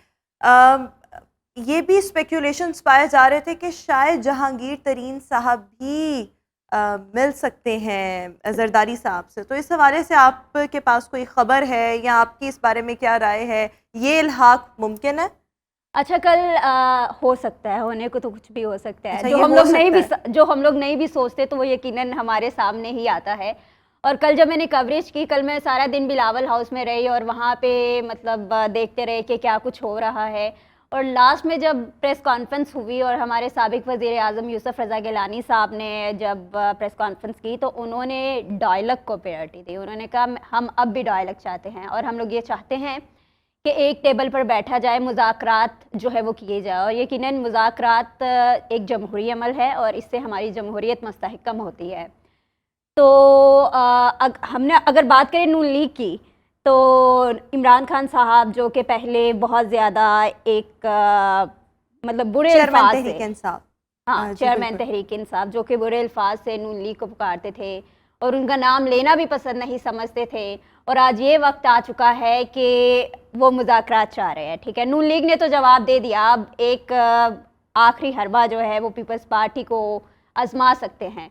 یہ بھی اسپیکولیشنز پائے جا رہے تھے کہ شاید جہانگیر ترین صاحب بھی مل سکتے ہیں زرداری صاحب سے. تو اس حوالے سے آپ کے پاس کوئی خبر ہے یا آپ کی اس بارے میں کیا رائے ہے؟ یہ الحاق ممکن ہے؟ اچھا کل ہو سکتا ہے، ہونے کو تو کچھ بھی ہو سکتا ہے. اچھا، جو یہ ہم ہو لوگ سکتا ہے. جو ہم لوگ نہیں بھی سوچتے تو وہ یقیناً ہمارے سامنے ہی آتا ہے. اور کل جب میں نے کوریج کی، کل میں سارا دن بلاول ہاؤس میں رہی اور وہاں پہ مطلب دیکھتے رہے کہ کیا کچھ ہو رہا ہے. اور لاسٹ میں جب پریس کانفرنس ہوئی اور ہمارے سابق وزیر اعظم یوسف رضا گیلانی صاحب نے جب پریس کانفرنس کی تو انہوں نے ڈائلاگ کو پریورٹی دی. انہوں نے کہا ہم اب بھی ڈائلاگ چاہتے ہیں اور ہم لوگ یہ چاہتے ہیں کہ ایک ٹیبل پر بیٹھا جائے، مذاکرات جو ہے وہ کیے جائے. اور یقیناً مذاکرات ایک جمہوری عمل ہے اور اس سے ہماری جمہوریت مستحکم ہوتی ہے. تو ہم نے اگر بات کریں نون لیگ کی تو عمران خان صاحب جو کہ پہلے بہت زیادہ ایک مطلب برے چیئرمین الفاظ تحریک سے، انصاف، ہاں جی چیئرمین بالکل. تحریک انصاف، جو کہ برے الفاظ سے نون لیگ کو پکارتے تھے اور ان کا نام لینا بھی پسند نہیں سمجھتے تھے. اور آج یہ وقت آ چکا ہے کہ وہ مذاکرات چاہ رہے ہیں. ٹھیک ہے، نون لیگ نے تو جواب دے دیا، اب ایک آخری حربہ جو ہے وہ پیپلز پارٹی کو آزما سکتے ہیں.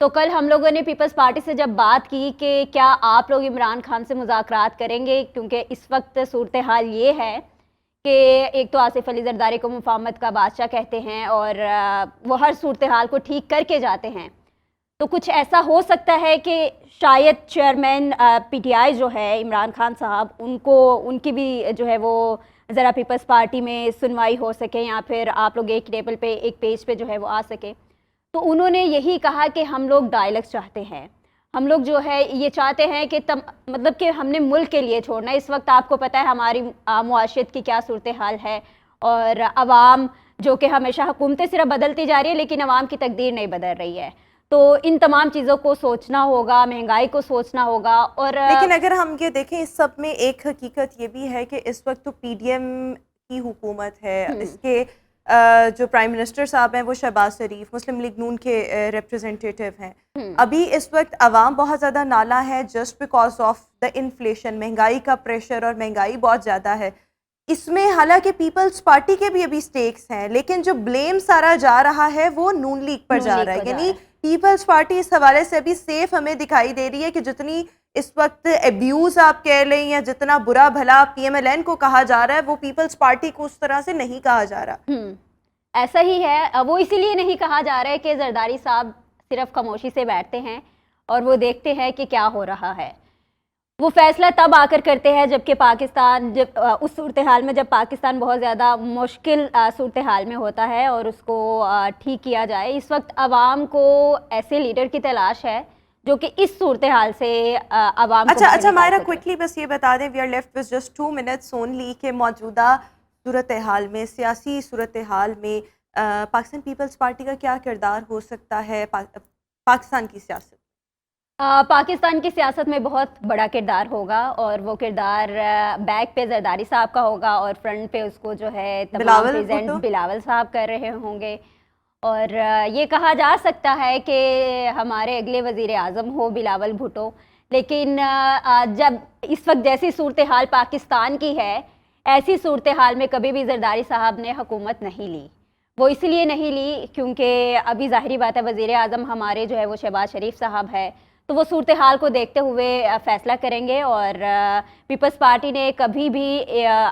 تو کل ہم لوگوں نے پیپلز پارٹی سے جب بات کی کہ کیا آپ لوگ عمران خان سے مذاکرات کریں گے، کیونکہ اس وقت صورتحال یہ ہے کہ ایک تو آصف علی زرداری کو مفاہمت کا بادشاہ کہتے ہیں اور وہ ہر صورتحال کو ٹھیک کر کے جاتے ہیں. تو کچھ ایسا ہو سکتا ہے کہ شاید چیئرمین پی ٹی آئی جو ہے عمران خان صاحب، ان کی بھی جو ہے وہ ذرا پیپلز پارٹی میں سنوائی ہو سکے یا پھر آپ لوگ ایک ٹیبل پہ ایک پیج پہ جو ہے وہ آ سکے. تو انہوں نے یہی کہا کہ ہم لوگ ڈائلاگ چاہتے ہیں، ہم لوگ جو ہے یہ چاہتے ہیں کہ مطلب کہ ہم نے ملک کے لیے چھوڑنا. اس وقت آپ کو پتہ ہے ہماری معاشرت کی کیا صورتحال ہے اور عوام جو کہ ہمیشہ حکومتیں صرف بدلتی جا رہی ہے لیکن عوام کی تقدیر نہیں بدل رہی ہے. تو ان تمام چیزوں کو سوچنا ہوگا، مہنگائی کو سوچنا ہوگا. اور لیکن اگر ہم یہ دیکھیں اس سب میں ایک حقیقت یہ بھی ہے کہ اس وقت تو پی ڈی ایم کی حکومت ہے، اس کے جو پرائم منسٹر صاحب ہیں وہ شہباز شریف مسلم لیگ نون کے ریپرزنٹیٹیو ہیں. ابھی اس وقت عوام بہت زیادہ نالا ہے just because of the inflation, مہنگائی کا پریشر، اور مہنگائی بہت زیادہ ہے. اس میں حالانکہ پیپلز پارٹی کے بھی ابھی سٹیکس ہیں لیکن جو بلیم سارا جا رہا ہے وہ نون لیگ پر جا رہا ہے. یعنی پیپلز پارٹی اس حوالے سے ابھی سیف ہمیں دکھائی دے رہی ہے کہ جتنی اس وقت ایبیوز آپ کہہ لیں یا جتنا برا بھلا پی ایم ایل این کو کہا جا رہا ہے وہ پیپلز پارٹی کو اس طرح سے نہیں کہا جا رہا. ایسا ہی ہے، وہ اسی لیے نہیں کہا جا رہا ہے کہ زرداری صاحب صرف خاموشی سے بیٹھتے ہیں اور وہ دیکھتے ہیں کہ کیا ہو رہا ہے. وہ فیصلہ تب آ کر کرتے ہیں جبکہ پاکستان جب اس صورتحال میں جب پاکستان بہت زیادہ مشکل صورتحال میں ہوتا ہے اور اس کو ٹھیک کیا جائے. اس وقت عوام کو ایسے لیڈر کی تلاش ہے جو کہ اس صورتحال سے عوام کو اچھا مائرہ کوئکلی بس یہ بتا دیں، we are left with just 2 minutes only, کہ موجودہ صورتحال میں، سیاسی صورتحال میں پاکستان پیپلز پارٹی کا کیا کردار ہو سکتا ہے پاکستان کی سیاست؟ پاکستان کی سیاست میں بہت بڑا کردار ہوگا اور وہ کردار بیک پہ زرداری صاحب کا ہوگا اور فرنٹ پہ اس کو جو ہے تمام پریزنٹ بلاول صاحب کر رہے ہوں گے. اور یہ کہا جا سکتا ہے کہ ہمارے اگلے وزیر اعظم ہو بلاول بھٹو. لیکن جب اس وقت جیسی صورتحال پاکستان کی ہے ایسی صورتحال میں کبھی بھی زرداری صاحب نے حکومت نہیں لی. وہ اس لیے نہیں لی کیونکہ ابھی ظاہری بات ہے وزیر اعظم ہمارے جو ہے وہ شہباز شریف صاحب ہے, تو وہ صورتحال کو دیکھتے ہوئے فیصلہ کریں گے. اور پیپلز پارٹی نے کبھی بھی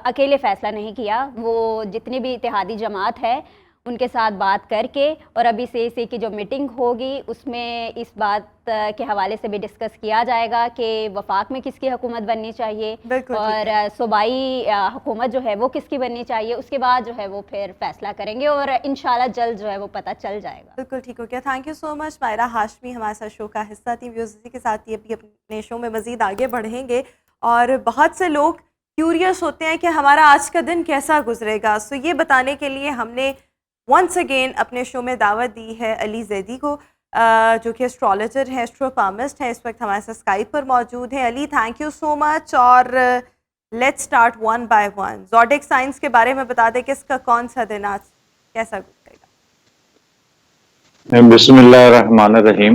اکیلے فیصلہ نہیں کیا, وہ جتنی بھی اتحادی جماعت ہے ان کے ساتھ بات کر کے, اور ابھی سی کی جو میٹنگ ہوگی اس میں اس بات کے حوالے سے بھی ڈسکس کیا جائے گا کہ وفاق میں کس کی حکومت بننی چاہیے اور صوبائی حکومت جو ہے وہ کس کی بننی چاہیے. اس کے بعد جو ہے وہ پھر فیصلہ کریں گے اور انشاءاللہ جلد جو ہے وہ پتہ چل جائے گا. بالکل ٹھیک ہو گیا. تھینک یو سو مچ مائرہ ہاشمی ہمارے ساتھ شو کا حصہ تھی. ویوز کے ساتھ ہی ابھی اپنے شو میں مزید آگے بڑھیں گے, اور بہت سے لوگ کیوریس ہوتے ہیں کہ ہمارا آج کا دن کیسا گزرے گا. سو یہ بتانے کے لیے ہم نے ونس اگین اپنے شو میں دعوت دی ہے علی زیدی کو, جو کہ اسٹرالوجر ہیں, اسٹروپامسٹ ہیں, اس وقت ہمارے ساتھ اسکائپ پر موجود ہیں. علی تھینک یو سو مچ, اور let's start one by one. Zodiac science کے بارے میں بتا دیں کہ اس کا کون سا دن آج کیسا گزرے گا. بسم اللہ الرحمن الرحیم.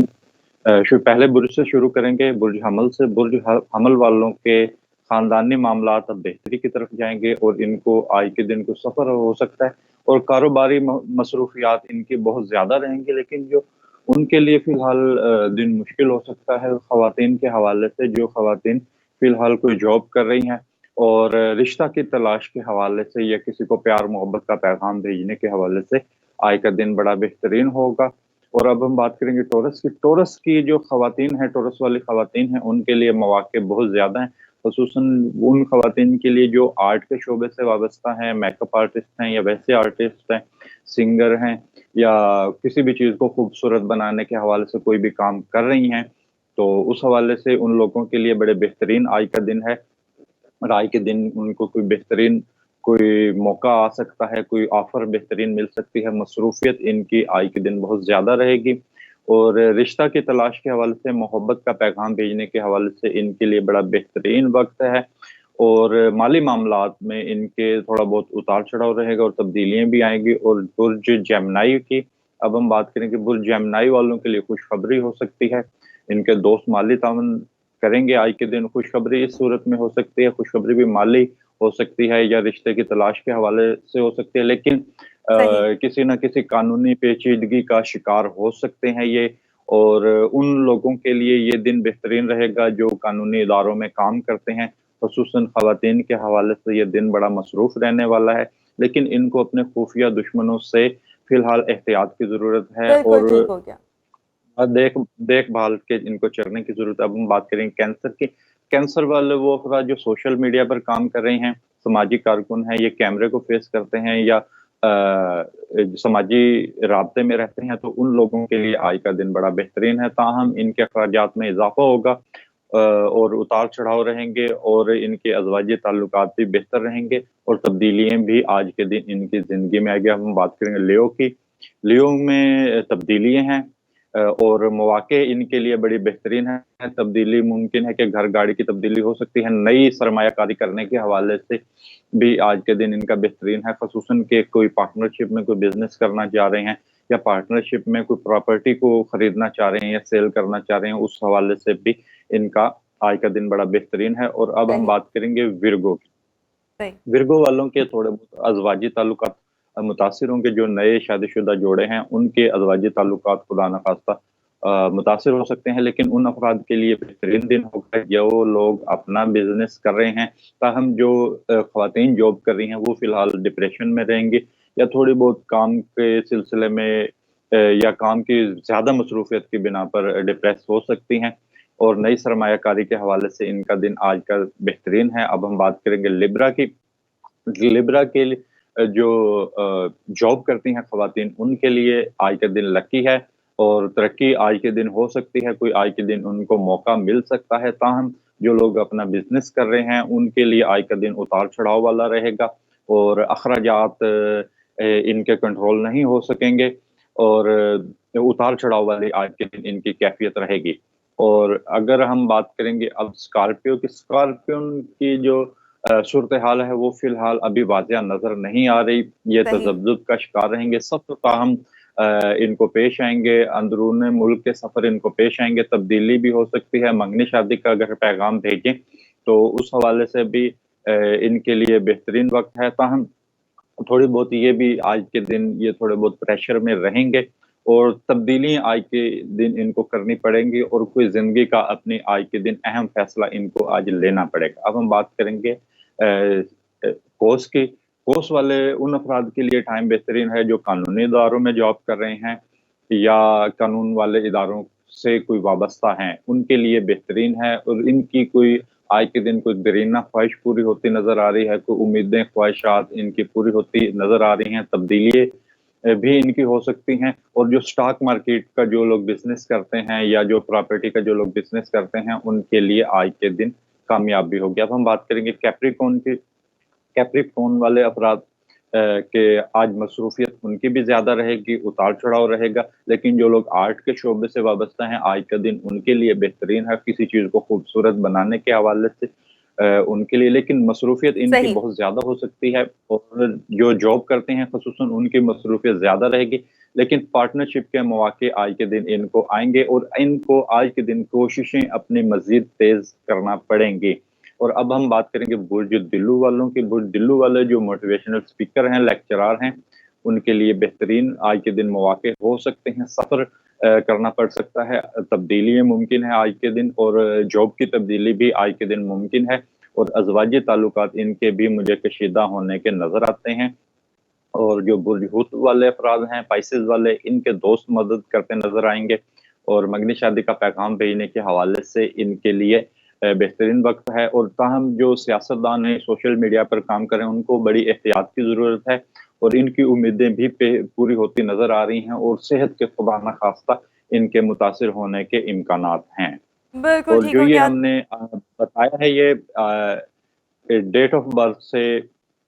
پہلے برج سے شروع کریں گے, برج حمل سے. برج حمل والوں کے خاندانی معاملات اب بہتری کی طرف جائیں گے, اور ان کو آج کے دن کو سفر ہو سکتا ہے, اور کاروباری مصروفیات ان کی بہت زیادہ رہیں گی, لیکن جو ان کے لیے فی الحال دن مشکل ہو سکتا ہے. خواتین کے حوالے سے, جو خواتین فی الحال کوئی جاب کر رہی ہیں اور رشتہ کی تلاش کے حوالے سے یا کسی کو پیار محبت کا پیغام بھیجنے کے حوالے سے, آج کا دن بڑا بہترین ہوگا. اور اب ہم بات کریں گے ٹورس کی. ٹورس کی جو خواتین ہیں, ٹورس والی خواتین ہیں, ان کے لیے مواقع بہت زیادہ ہیں, خصوصاً ان خواتین کے لیے جو آرٹ کے شعبے سے وابستہ ہیں, میک اپ آرٹسٹ ہیں یا ویسے آرٹسٹ ہیں, سنگر ہیں, یا کسی بھی چیز کو خوبصورت بنانے کے حوالے سے کوئی بھی کام کر رہی ہیں, تو اس حوالے سے ان لوگوں کے لیے بڑے بہترین آج کا دن ہے. اور آج کے دن ان کو کوئی بہترین کوئی موقع آ سکتا ہے, کوئی آفر بہترین مل سکتی ہے. مصروفیت ان کی آج کے دن بہت زیادہ رہے گی, اور رشتہ کی تلاش کے حوالے سے, محبت کا پیغام بھیجنے کے حوالے سے ان کے لیے بڑا بہترین وقت ہے. اور مالی معاملات میں ان کے تھوڑا بہت اتار چڑھاؤ رہے گا اور تبدیلیاں بھی آئیں گی. اور برج جیمنائی کی اب ہم بات کریں کہ برج جیمنائی والوں کے لیے خوشخبری ہو سکتی ہے. ان کے دوست مالی تعاون کریں گے آج کے دن. خوشخبری اس صورت میں ہو سکتی ہے, خوشخبری بھی مالی ہو سکتی ہے یا رشتے کی تلاش کے حوالے سے ہو سکتی ہے, لیکن کسی نہ کسی قانونی پیچیدگی کا شکار ہو سکتے ہیں یہ. اور ان لوگوں کے لیے یہ دن بہترین رہے گا جو قانونی اداروں میں کام کرتے ہیں, خصوصاً خواتین کے حوالے سے یہ دن بڑا مصروف رہنے والا ہے, لیکن ان کو اپنے خفیہ دشمنوں سے فی الحال احتیاط کی ضرورت ہے اور دیکھ بھال کے ان کو چڑھنے کی ضرورت ہے. اب ہم بات کریں گے کینسر کی. کینسر والے وہ افراد جو سوشل میڈیا پر کام کر رہے ہیں, سماجی کارکن ہیں, یہ کیمرے کو فیس کرتے ہیں یا سماجی رابطے میں رہتے ہیں, تو ان لوگوں کے لیے آج کا دن بڑا بہترین ہے. تاہم ان کے اخراجات میں اضافہ ہوگا اور اتار چڑھاؤ رہیں گے, اور ان کے ازواجی تعلقات بھی بہتر رہیں گے, اور تبدیلیاں بھی آج کے دن ان کی زندگی میں آ گیا. ہم بات کریں گے لیو کی. لیو میں تبدیلیاں ہیں اور مواقع ان کے لیے بڑی بہترین ہے. تبدیلی ممکن ہے کہ گھر گاڑی کی تبدیلی ہو سکتی ہے. نئی سرمایہ کاری کرنے کے حوالے سے بھی آج کے دن ان کا بہترین ہے, خصوصاً کہ کوئی پارٹنرشپ میں کوئی بزنس کرنا چاہ رہے ہیں یا پارٹنرشپ میں کوئی پراپرٹی کو خریدنا چاہ رہے ہیں یا سیل کرنا چاہ رہے ہیں, اس حوالے سے بھی ان کا آج کا دن بڑا بہترین ہے. اور اب ہم بات کریں گے ورگو کی. ورگو والوں کے تھوڑے بہت ازواجی تعلقات متاثر ہوں گے. جو نئے شادی شدہ جوڑے ہیں ان کے ازواجی تعلقات خدا نخواستہ متاثر ہو سکتے ہیں, لیکن ان افراد کے لیے بہترین دن ہوگا جو لوگ اپنا بزنس کر رہے ہیں. تاہم جو خواتین جاب کر رہی ہیں وہ فی الحال ڈپریشن میں رہیں گی, یا تھوڑی بہت کام کے سلسلے میں یا کام کی زیادہ مصروفیت کی بنا پر ڈپریس ہو سکتی ہیں. اور نئی سرمایہ کاری کے حوالے سے ان کا دن آج کا بہترین ہے. اب ہم بات کریں گے لیبرا کی. لیبرا کے جو جاب کرتی ہیں خواتین, ان کے لیے آج کا دن لکی ہے اور ترقی آج کے دن ہو سکتی ہے. کوئی آج کے دن ان کو موقع مل سکتا ہے. تاہم جو لوگ اپنا بزنس کر رہے ہیں ان کے لیے آج کا دن اتار چڑھاؤ والا رہے گا, اور اخراجات ان کے کنٹرول نہیں ہو سکیں گے, اور اتار چڑھاؤ والی آج کے دن ان کی کیفیت رہے گی. اور اگر ہم بات کریں گے اب اسکارپیو کی. اسکارپیو کی جو صورتحال ہے وہ فی الحال ابھی واضح نظر نہیں آ رہی. یہ تذبذب کا شکار رہیں گے. سب تاہم ان کو پیش آئیں گے, اندرون ملک کے سفر ان کو پیش آئیں گے. تبدیلی بھی ہو سکتی ہے. منگنی شادی کا اگر پیغام بھیجیں تو اس حوالے سے بھی ان کے لیے بہترین وقت ہے. تاہم تھوڑی بہت یہ بھی آج کے دن یہ تھوڑے بہت پریشر میں رہیں گے اور تبدیلیاں آج کے دن ان کو کرنی پڑیں گی اور کوئی زندگی کا اپنی آج کے دن اہم فیصلہ ان کو آج لینا پڑے گا. اب ہم بات کریں گے کوس کی. کوس والے ان افراد کے لیے ٹائم بہترین ہے جو قانونی اداروں میں جاب کر رہے ہیں یا قانون والے اداروں سے کوئی وابستہ ہیں, ان کے لیے بہترین ہے اور ان کی کوئی آج کے دن کوئی دیرینہ خواہش پوری ہوتی نظر آ رہی ہے, کوئی امیدیں خواہشات ان کی پوری ہوتی نظر آ رہی ہیں, تبدیلی بھی ان کی ہو سکتی ہیں. اور جو سٹاک مارکیٹ کا جو لوگ بزنس کرتے ہیں یا جو پراپرٹی کا جو لوگ بزنس کرتے ہیں ان کے لیے آج کے دن کامیاب بھی ہوگی. اب ہم بات کریں گے کیپریکون کی. کیپریکون والے افراد کہ آج مصروفیت ان کی بھی زیادہ رہے گی, اتار چڑھاؤ رہے گا, لیکن جو لوگ آرٹ کے شعبے سے وابستہ ہیں آج کا دن ان کے لیے بہترین ہے کسی چیز کو خوبصورت بنانے کے حوالے سے ان کے لیے. لیکن مصروفیت ان کی بہت زیادہ ہو سکتی ہے اور جو جاب کرتے ہیں خصوصاً ان کی مصروفیت زیادہ رہے گی, لیکن پارٹنرشپ کے مواقع آج کے دن ان کو آئیں گے اور ان کو آج کے دن کوششیں اپنی مزید تیز کرنا پڑیں گی. اور اب ہم بات کریں گے برج دلو والوں کی. برج دلو والے جو موٹیویشنل اسپیکر ہیں, لیکچرار ہیں, ان کے لیے بہترین آج کے دن مواقع ہو سکتے ہیں. سفر کرنا پڑ سکتا ہے, تبدیلیاں ممکن ہے آج کے دن اور جاب کی تبدیلی بھی آج کے دن ممکن ہے اور ازواجی تعلقات ان کے بھی مجھے کشیدہ ہونے کے نظر آتے ہیں. اور جو برج حوت والے افراد ہیں, پائسز والے, ان کے دوست مدد کرتے نظر آئیں گے اور مگنی شادی کا پیغام بھیجنے کے حوالے سے ان کے لیے بہترین وقت ہے. اور تاہم جو سیاستدان ہیں سوشل میڈیا پر کام کریں ان کو بڑی احتیاط کی ضرورت ہے اور ان کی امیدیں بھی پوری ہوتی نظر آ رہی ہیں اور صحت کے خدا نخواستہ ان کے متاثر ہونے کے امکانات ہیں. بالکل اور ٹھیک جو ہو یہ گیا. ہم نے بتایا ہے یہ ڈیٹ آف برتھ سے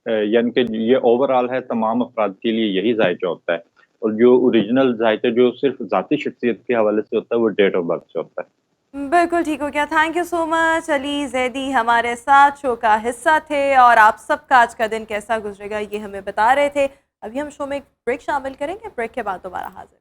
یعنی کہ یہ اوور آل ہے تمام افراد کے لیے یہی ذائقہ ہوتا ہے اور جو اوریجنل ذائقہ جو صرف ذاتی شخصیت کے حوالے سے ہوتا ہے وہ ڈیٹ آف برتھ سے ہوتا ہے. بالکل ٹھیک ہو گیا. تھینک یو سو مچ. علی زیدی ہمارے ساتھ شو کا حصہ تھے اور آپ سب کا آج کا دن کیسا گزرے گا یہ ہمیں بتا رہے تھے. ابھی ہم شو میں ایک بریک شامل کریں گے, بریک کے بعد دوبارہ حاضر.